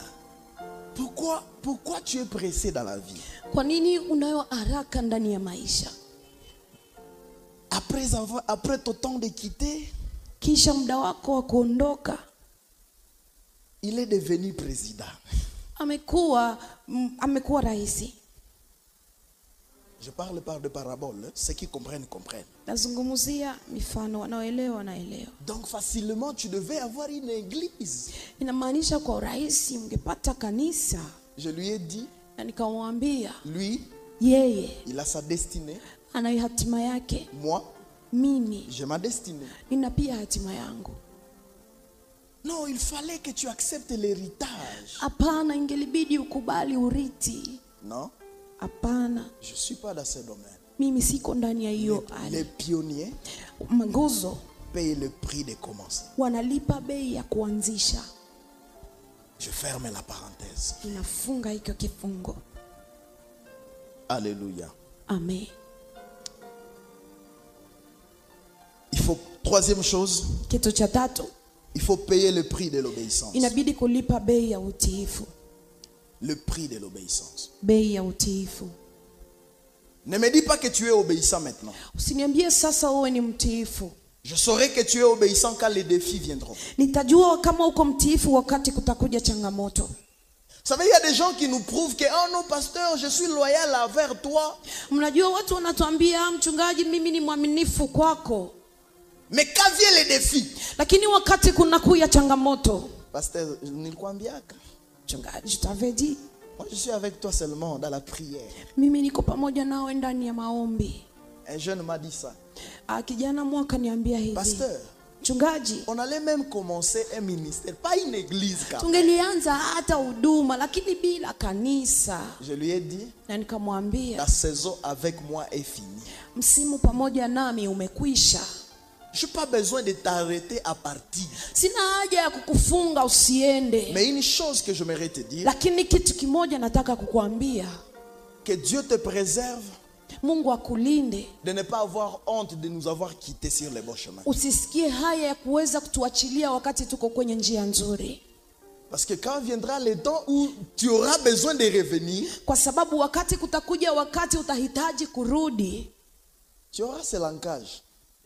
Pourquoi tu es pressé dans la vie? Kwa nini unayo haraka ndani ya maisha? Après ton temps de quitter, Kisha muda wako wa kuondoka, il est devenu président. amekuwa rais. Je parle par de paraboles. Ceux qui comprennent, comprennent. Nazungumzia mifano, wanaoelewa wanaelewa. Donc facilement, tu devais avoir une église. Inamaanisha kwa urahisi ungepata kanisa. Je lui ai dit, Na nikamwambia lui, yeye il a sa destinée. ana hatima yake, Moi, mimi j'ai ma destinée. nina pia hatima yangu. Non, il fallait que tu acceptes l'héritage. Hapana, ingelibidi ukubali urithi. Non, Hapana, je ne suis pas dans ce domaine. mimi siko ndani ya hiyo Les hali. pionniers Nguzo payent le prix de commencer. wanalipa bei ya kuanzisha. Je ferme la parenthèse. Inafunga hicho kifungo. Alléluia. Amen. Il faut, troisième chose, Kitu cha tatu, il faut payer le prix de l'obéissance. inabidi kulipa bei ya utiifu. Le prix de l'obéissance. Bei ya utiifu. Ne me dis pas que tu es obéissant maintenant. Usiniambie sasa wewe ni mtiifu. Je saurai que tu es obéissant quand les défis viendront. Nitajua kama uko mtiifu wakati kutakuja changamoto. Vous savez, il y a des gens qui nous prouvent que, oh non, pasteur, je suis loyal envers toi. Mnajua watu wanatuambia, mchungaji, mimi ni mwaminifu kwako. Mais quand viennent les défis, Lakini wakati kunakuja changamoto, pasteur, nilikwambiaka, mchungaji, je t'avais dit, moi je suis avec toi seulement dans la prière. mimi niko pamoja nawe ndani ya maombi. Un jeune m'a dit ça. Kijana mwaka niambia hivi, Pasteur, mchungaji, on allait même commencer un ministère, pas une église. tungelianza hata huduma lakini bila kanisa. Je lui ai dit, Na nikamwambia, la saison avec moi est finie. msimu pamoja nami umekwisha. Je n'ai pas besoin de t'arrêter à partir. Sina haja ya kukufunga usiende. Mais une chose que j'aimerais te dire, Lakini kitu kimoja nataka kukuambia, que Dieu te préserve Mungu akulinde. de ne pas avoir honte de nous avoir quittés sur les bons chemins. Usisikie haya ya kuweza kutuachilia wakati tuko kwenye njia nzuri. Parce que quand viendra le temps où tu auras besoin de revenir, Kwa sababu wakati kutakuja wakati utahitaji kurudi, Tu auras ce langage.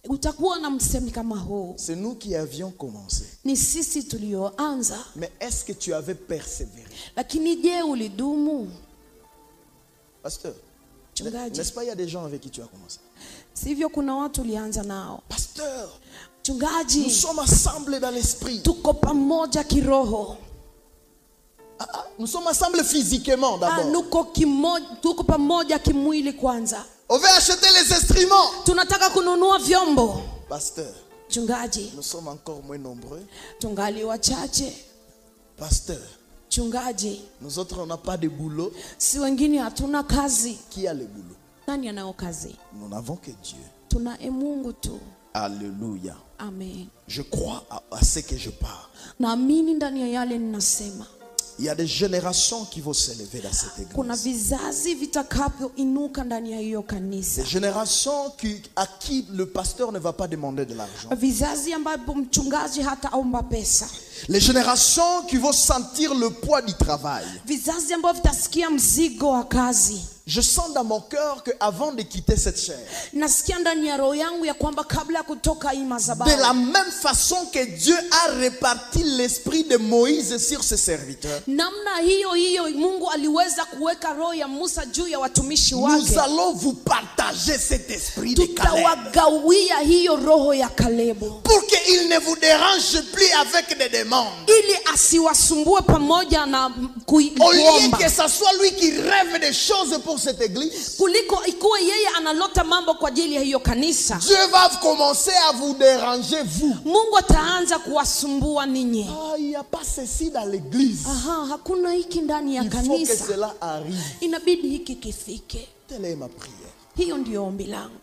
Utakuwa na msemi kama huu. C'est nous qui avions commencé. Ni sisi tulioanza. Mais est-ce que tu avais persévéré? Lakini je, ulidumu? Pasteur, Mchungaji, n'est-ce pas il y a des gens avec qui tu as commencé? sivyo kuna watu ulianza nao? Pasteur, nous Mchungaji, sommes assemblés dans l'esprit. tuko pamoja kiroho. Nous sommes assemblés physiquement d'abord. Tuko pamoja kimwili kwanza. On veut acheter les instruments. Tunataka kununua vyombo. Pasteur, Mchungaji, nous sommes encore moins nombreux. tungali wachache. Pasteur, Mchungaji, nous autres on n'a pas de boulot. si wengine hatuna kazi. Qui a le boulot? Nani anao kazi? Nous n'avons que Dieu. Tunaye Mungu tu. Alléluia. Amen. Je crois à ce que je parle. Naamini ndani ya yale ninasema. Il y a des générations qui vont s'élever dans cette Kuna église. vizazi vitakavyoinuka ndani ya hiyo kanisa. Des générations à qui le pasteur ne va pas demander de l'argent. Vizazi ambavyo mchungaji hataomba pesa. Les générations qui vont sentir le poids du travail. Vizazi ambavyo vitasikia mzigo wa kazi. Je sens dans mon cœur qu'avant de quitter cette chair, Nasikia ndani ya roho yangu ya kwamba kabla ya kutoka hii de madhabahu, la même façon que Dieu a réparti l'esprit de Moïse sur ses serviteurs, namna hiyo hiyo Mungu aliweza kuweka roho ya Musa juu ya watumishi nous wake. allons vous partager cet esprit de Caleb. Tutawagawia hiyo roho ya Kalebu, Pour qu'il ne vous dérange plus avec des demandes. ili asiwasumbue pamoja na Au lieu kuomba. que ce soit lui qui rêve des choses pour cette église, Kuliko ikuwe yeye analota mambo kwa ajili ya hiyo kanisa, Dieu va commencer à vous déranger vous. Mungu ataanza kuwasumbua ninyi. Ah, il n'y a pas ceci dans l'église. Aha, hakuna hiki ndani ya Il faut que kanisa. cela arrive. Inabidi hiki kifike. Telle est ma prière. Hiyo ndio ombi langu.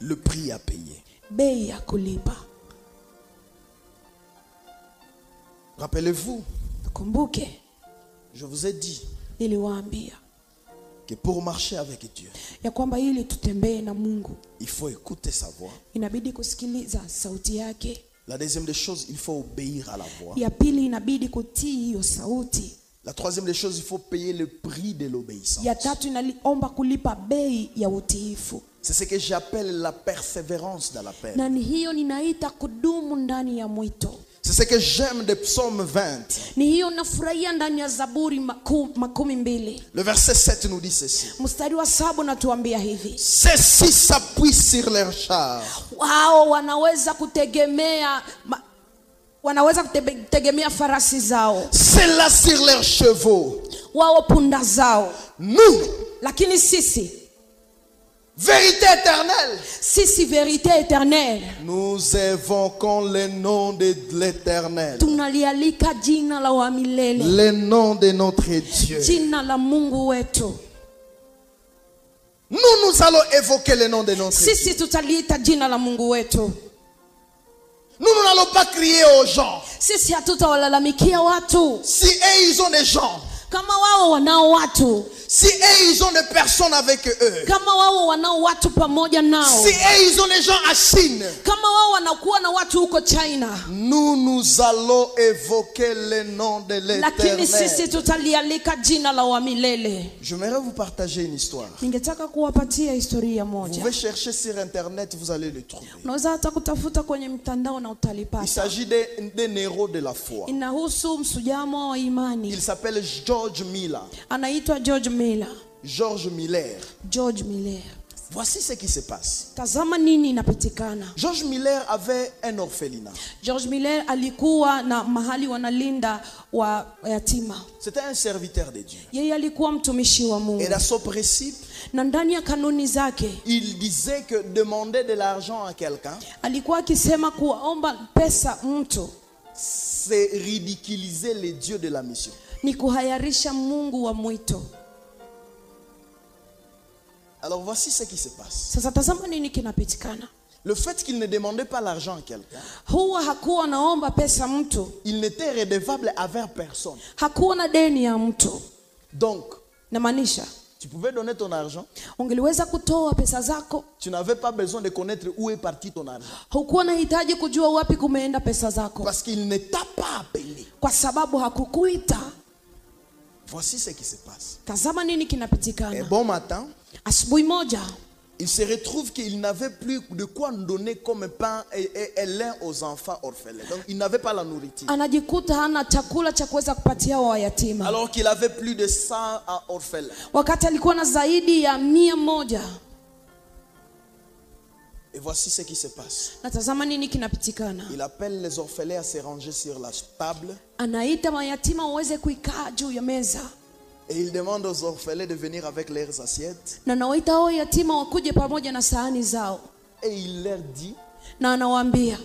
Le prix à payer. Bei ya kulipa. Rappelez-vous, Kumbuke, je vous ai dit niliwaambia que pour marcher avec Dieu, ya kwamba ili tutembee na Mungu il faut écouter sa voix. inabidi kusikiliza sauti yake. La deuxième des choses, il faut obéir à la voix. Ya pili inabidi kutii hiyo sauti. La troisième des choses, il faut payer le prix de l'obéissance. Ya tatu inaliomba kulipa bei ya utiifu. C'est ce que j'appelle la persévérance dans l'appel. Na ni hiyo ninaita kudumu ndani ya mwito. C'est ce que j'aime de Psaume 20. Ni hiyo nafurahia ndani ya Zaburi makumi mbili. Le verset 7 nous dit ceci. Mstari wa 7 natuambia hivi. Ceux-ci s'appuient sur leurs chars. Wao wanaweza kutegemea farasi zao. Ceux-là sur leurs chevaux. Wao punda zao. Nous, Lakini sisi, vérité éternelle, sisi verite éternelle, nous évoquons le nom de l'éternel, tunalialika jina la wa milele, le nom de notre Dieu. jina la Mungu wetu. Nous allons évoquer le nom de notre Dieu. Sisi tutaliita jina la Mungu wetu. Nous n'allons pas crier aux gens. Sisi hatutawalalamikia watu. Si eux, ils ont des gens, Kama wao wanao watu, si eux, ils ont des personnes avec eux, kama wao wanao watu pamoja nao, si eux, ils ont des gens à Chine, kama wao wanakuwa na watu huko China, nous allons évoquer le nom de lakini sisi l'éternel. tutalialika jina la wa milele. J'aimerais vous partager une histoire. Ningetaka kuwapatia historia Vous moja. pouvez chercher sur internet, vous allez le trouver. Unaweza hata kutafuta kwenye mtandao na Il utalipata. s'agit d'un héros de la foi. Inahusu msujamo wa imani. Il s'appelle George Miller. Anaitwa George Miller. George Miller. George Miller. Voici ce qui se passe. Tazama nini inapitikana. George Miller avait un orphelinat. George Miller alikuwa na mahali wanalinda wa yatima. C'était un serviteur de Dieu. Yeye alikuwa mtumishi wa Mungu. Et dans son principe, Na ndani ya kanuni zake il disait que demander de l'argent à quelqu'un, alikuwa akisema kuwaomba pesa mtu c'est ridiculiser les dieux de la mission. ni kuhayarisha Mungu wa mwito. Alors voici ce qui se passe. Sasa tazama nini kinapitikana. Le fait qu'il ne demandait pas l'argent à quelqu'un, Huwa hakuwa naomba pesa mtu, il n'était redevable envers personne. hakuwa na deni ya mtu. Donc, Namaanisha tu pouvais donner ton argent, ungeliweza kutoa pesa zako, tu n'avais pas besoin de connaître où est parti ton argent. hukuwa na hitaji kujua wapi kumeenda pesa zako, Parce qu'il ne t'a pas appelé. kwa sababu hakukuita. Voici ce qui se passe. Tazama nini Et kinapitikana. bon matin, Asubuhi moja il se retrouve qu'il n'avait plus de quoi donner comme pain et lait aux enfants orphelins. Donc il n'avait pas la nourriture. anajikuta hana chakula cha kuweza kupatia wa yatima, Alors qu'il avait plus de 100 orphelins. wakati alikuwa na zaidi ya 100. Et voici ce qui se passe. Na tazama nini kinapitikana. Il appelle les orphelins à se ranger sur la table. Anaita mayatima waweze kuikaa juu ya meza, Et il demande aux orphelins de venir avec leurs assiettes. na anawaita hao yatima wakuje pamoja na sahani zao, Et il leur dit, na anawaambia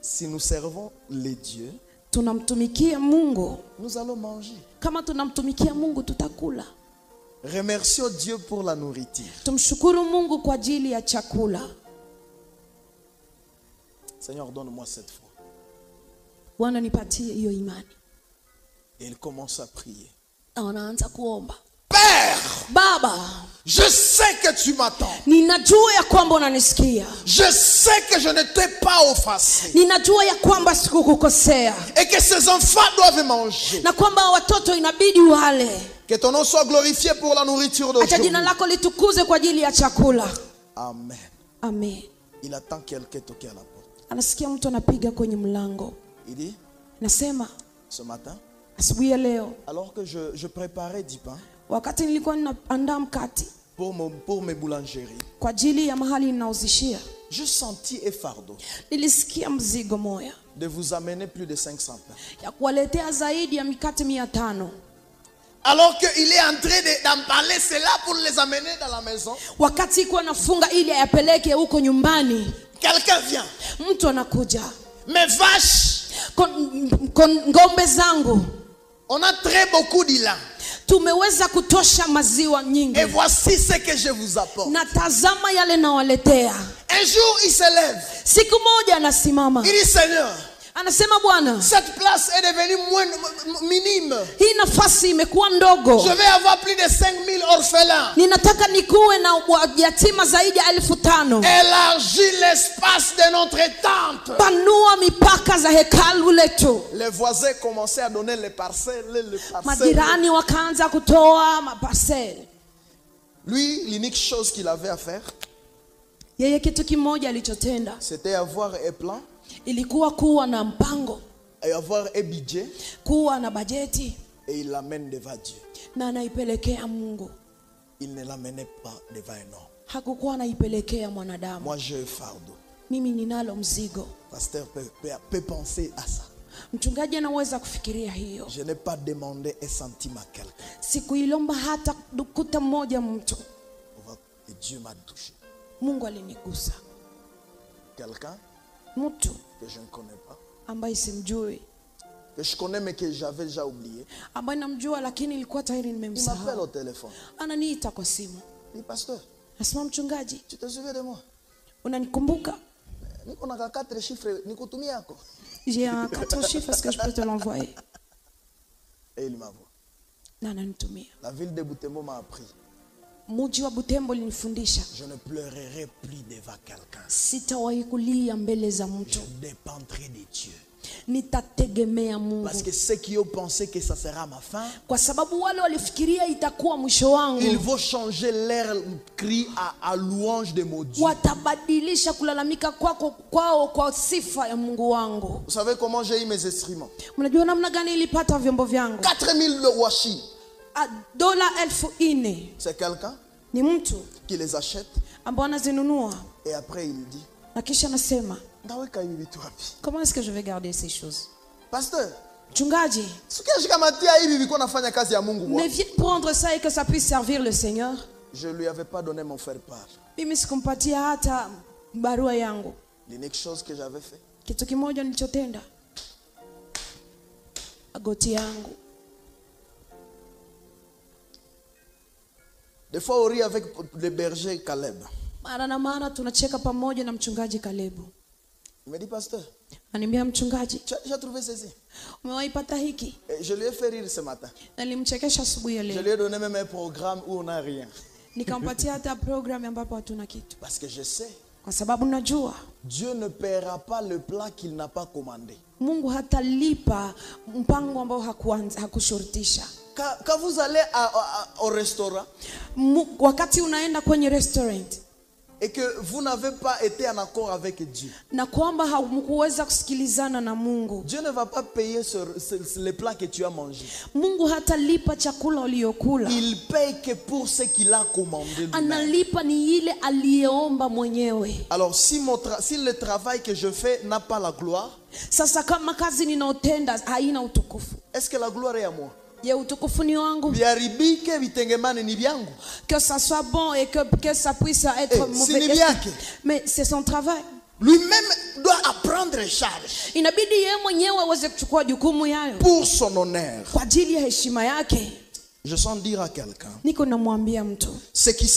si nous servons les dieux, tunamtumikia Mungu. nous allons manger. Kama tunamtumikia Mungu tutakula. Remercions Dieu pour la nourriture. Tumshukuru Mungu kwa ajili ya chakula. Seigneur, donne-moi cette foi. Bwana nipatie hiyo imani. Et il commence à prier. Na wanaanza kuomba. Père, Baba, je sais que tu m'attends. ninajua ya kwamba unanisikia. Je sais que je ne t'ai pas offensé. Ninajua ya kwamba sikukukosea. Et que ces enfants doivent manger. Na kwamba watoto inabidi wale. Que ton nom soit glorifié pour la nourriture Acha d'aujourd'hui. jina lako litukuze kwa ajili ya chakula. Amen. Amen. Il attend quelqu'un toquer à la porte. Anasikia mtu anapiga kwenye mlango. Il dit, Nasema ce matin, asubuhi ya leo, alors que je préparais du pain wakati nilikuwa ninaandaa mkate pour mes boulangeries, kwa ajili ya mahali ninauzishia, je sentis un fardeau nilisikia mzigo moya de vous amener plus de 500 pains. ya kuwaletea zaidi ya mikate 500. Alors qu'il est en train d'emballer cela pour les amener dans la maison, Wakati iko anafunga ili ayapeleke huko nyumbani, quelqu'un vient. mtu anakuja. Mes vaches, Ngombe zangu on a très beaucoup d'ila. tumeweza kutosha maziwa nyingi, Et voici ce que je vous apporte. na tazama yale nawaletea. Un jour, il se lève. Siku moja anasimama, Il dit, Seigneur, anasema Bwana, cette place est devenue minime. hii nafasi imekuwa ndogo. Je vais avoir plus de 5000 orphelins. Ninataka nikuwe na yatima zaidi ya 5,000. Élargis l'espace de notre tente. Panua mipaka za hekalu letu. Les voisins commençaient à donner les parcelles. Majirani wakaanza kutoa maparcel. Lui, l'unique chose qu'il avait à faire, Yeye kitu kimoja alichotenda c'était avoir un plan ilikuwa kuwa na mpango, et avoir un budget, kuwa na bajeti, et il l'amène devant Dieu. na anaipelekea Mungu. Il ne l'amenait pas devant un homme. Hakukuwa anaipelekea mwanadamu. Moi, j'ai un fardeau. Mimi ninalo mzigo. Pasteur peut penser à ça. Mchungaji anaweza kufikiria hiyo. Je n'ai pas demandé un centime à quelqu'un. Sikuilomba hata dukuta mmoja mtu. Et Dieu m'a touché. Mungu alinigusa. Quelqu'un Mtu que je ne connais pas, ambaye simjui, que je connais mais que j'avais déjà oublié. ambaye namjua lakini ilikuwa tayari Il m'appelle nimemsahau. au téléphone. Ananiita kwa simu. Il dit, pasteur, Nasema, mchungaji, tu te souviens de moi? unanikumbuka? Niko na 4 chiffres, nikutumie yako. J'ai un 4 chiffres, est-ce que je peux te l'envoyer? Et il m'envoie. Na ananitumia. La ville de Butembo m'a appris. Mji wa Butembo linifundisha Je ne pleurerai plus devant quelqu'un. sitawahi kulia mbele za Je mtu, dépendrai de Dieu. nitategemea Mungu, Parce que ceux qui ont pensé que ça sera ma fin, kwa sababu wale walifikiria itakuwa mwisho wangu ils vont changer leur cri à louange de mon Dieu. watabadilisha kulalamika kwao kwa sifa ya Mungu wangu. Vous savez comment j'ai eu mes instruments? Mnajua namna gani ilipata vyombo vyangu? 4000 washi. Dola 4,000. C'est quelqu'un Ni mtu qui les achète ambao anazinunua et après il dit, na kisha anasema, ndaweka hivi vitu wapi? comment est-ce que je vais garder ces choses? Pasteur, Mchungaji, sikashikamatia hivi viko nafanya kazi ya Mungu bwana. mais viens prendre ça et que ça puisse servir le Seigneur. Je lui avais pas donné mon faire-part. Mimi sikumpatia hata barua yangu. L'unique chose que j'avais fait, Kitu kimoja nilichotenda, agoti yangu. des fois on rit avec le berger Caleb. Mara na mara tunacheka pamoja na mchungaji Kalebu. Il me dit, pasteur, Ananiambia, mchungaji, tu as déjà trouvé ceci? umewahi pata hiki? Et je lui ai fait rire ce matin. Nilimchekesha asubuhi ya Je leo. lui ai donné même un programme où on n'a rien. Nikampatia hata program ambapo hatuna kitu. Parce que je sais, Kwa sababu najua Dieu ne paiera pas le plat qu'il n'a pas commandé. Mungu hatalipa mpango ambao hakushurutisha. Quand vous allez au restaurant Wakati unaenda kwenye restaurant et que vous n'avez pas été en accord avec Dieu, na kwamba hamkuweza kusikilizana na Mungu, Dieu ne va pas payer les plats que tu as mangés. Mungu hatalipa chakula uliyokula. Il paye que pour ce qu'il a commandé lui-même. Analipa ni ile aliyeomba mwenyewe. Alors si le travail que je fais n'a pas la gloire, Sasa kama kazi ninaotenda haina utukufu, est-ce que la gloire est à moi? je utukufu ni wangu? Biaribike vitengemane ni vyangu. Que ça soit bon et que ça puisse être mauvais. Si ni vyake. Mais c'est son travail. Lui-même doit apprendre charge Inabidi yeye mwenyewe aweze kuchukua jukumu yayo pour son honneur. kwa ajili ya heshima yake. Je sens dire à quelqu'un, Niko namwambia mtu, ceux qui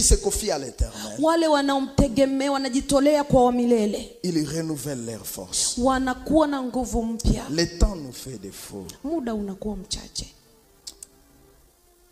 se confient à l'Éternel, wale wanaomtegemea wanajitolea kwa wa milele, ils renouvellent leurs forces. wanakuwa na nguvu mpya. Le temps nous fait défaut. Muda unakuwa mchache.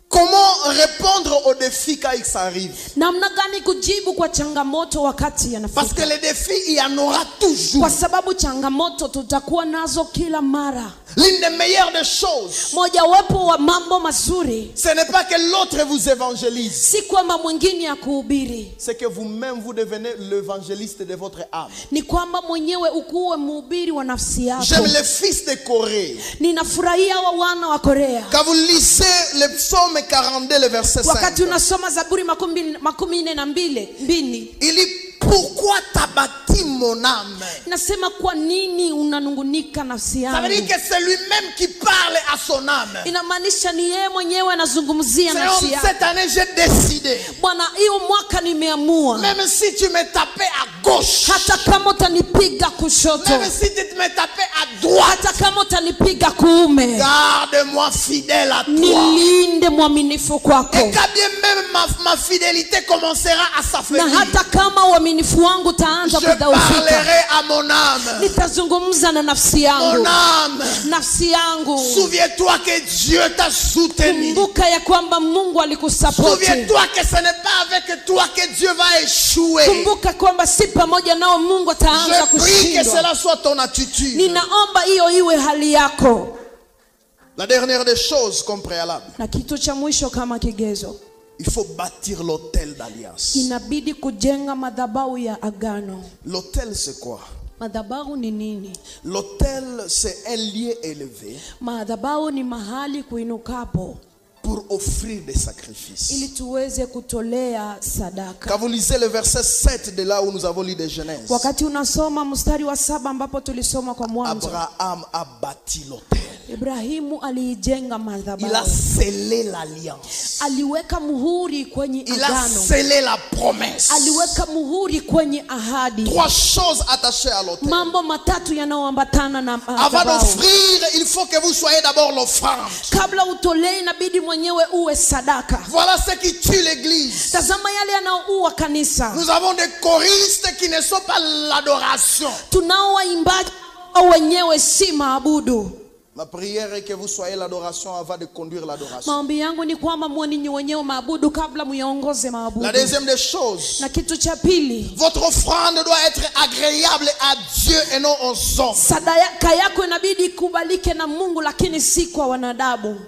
Comment répondre aux défis quand ils s'arrivent? Namna gani kujibu kwa changamoto wakati Parce que yanafika? les défis, il y en aura toujours. Kwa sababu changamoto tutakuwa nazo kila mara. L'une des meilleures des choses, Mojawapo wa mambo mazuri ce n'est pas que l'autre vous évangélise, si kwamba mwingine akuhubiri, c'est que vous-même vous devenez l'évangéliste de votre âme. ni kwamba mwenyewe ukuwe mhubiri wa nafsi yako. J'aime les fils de Corée. Ninafurahia wa wana wa Korea. Quand vous lisez le psaume 42, le verset 5, Wakati unasoma Zaburi 42:2, il dit, pourquoi t'as bâti mon âme? nasema kwa nini unanungunika nafsi Ça veut dire yangu? que c'est lui-même qui parle à son âme. Inamaanisha ni yeye mwenyewe anazungumzia nafsi Seigneur, yake. cette année j'ai décidé, Bwana, hiyo mwaka nimeamua, même si tu me tapais à gauche, hata kama utanipiga kushoto, même si tu me tapais à droite, hata kama utanipiga kuume, garde-moi fidèle à toi. nilinde mwaminifu kwako. Et quand bien même ma fidélité commencera à Na s'affaiblir, hata kama uaminifu wangu je utaanza kudhoofika, parlerai à mon âme. nitazungumza na nafsi Mon yangu. âme, Nafsi yangu, souviens-toi que Dieu t'a soutenu. kumbuka ya kwamba Mungu alikusapoti. Souviens-toi que ce n'est pas avec toi que Dieu va échouer. Kumbuka kwamba si pamoja nao Mungu ataanza Je prie que kushindwa. cela soit ton attitude. Ninaomba hiyo iwe hali yako. La dernière des choses comme préalable, Na kitu cha mwisho kama kigezo, il faut bâtir l'autel d'alliance. inabidi kujenga madhabahu ya agano. L'autel, c'est quoi? Madhabahu ni nini? L'autel, c'est un lieu élevé Madhabahu ni mahali kuinukapo pour offrir des sacrifices. ili tuweze kutolea sadaka. Quand vous lisez le verset 7 de là où nous avons lu de Genèse, Wakati unasoma mstari wa 7 ambapo tulisoma kwa mwanzo, Abraham a bâti l'autel. Ibrahimu aliijenga Il a madhabahu. scellé l'alliance. Aliweka muhuri kwenye Il a agano. scellé la promesse. Aliweka muhuri kwenye ahadi. 3 choses attachées à l'autel. Mambo matatu yanayoambatana na Avant madhabahu. d'offrir, il faut que vous soyez d'abord l'offrande. Kabla utolee, inabidi mwenyewe uwe sadaka. Voilà ce qui tue l'église. Tazama yale yanayoua kanisa. Nous avons des choristes qui ne sont pas l'adoration. Tunao waimbaji ambao wenyewe si maabudu. Ma prière est que vous soyez l'adoration avant de conduire l'adoration. Maombi yangu ni kwamba muwe ninyi wenyewe maabudu kabla muyaongoze maabudu. La deuxième des choses, Na kitu cha pili, votre offrande doit être agréable à Dieu et non aux hommes. sadaka yako inabidi ikubalike na Mungu lakini si kwa wanadamu.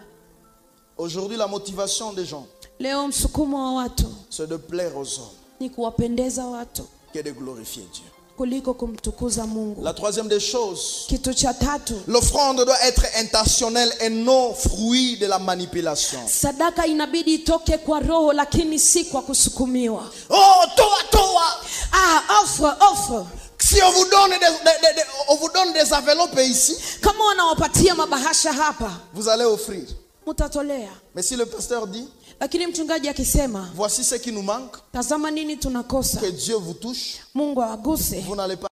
Aujourd'hui, la motivation des gens, Leo msukumo wa watu c'est de plaire aux hommes ni kuwapendeza watu que de glorifier Dieu. kuliko kumtukuza Mungu. La troisième des choses, Kitu cha tatu, l'offrande doit être intentionnelle et non fruit de la manipulation. sadaka inabidi itoke kwa roho lakini si kwa kusukumiwa. Oh, toi. Offre. Si on vous donne des enveloppes ici, Kama wanawapatia mabahasha hapa, vous allez offrir. mutatolea. Mais si le pasteur dit, Lakini mchungaji akisema, voici ce qui nous manque, tazama nini tunakosa, que Dieu vous touche, Mungu aguse, vous n'allez pas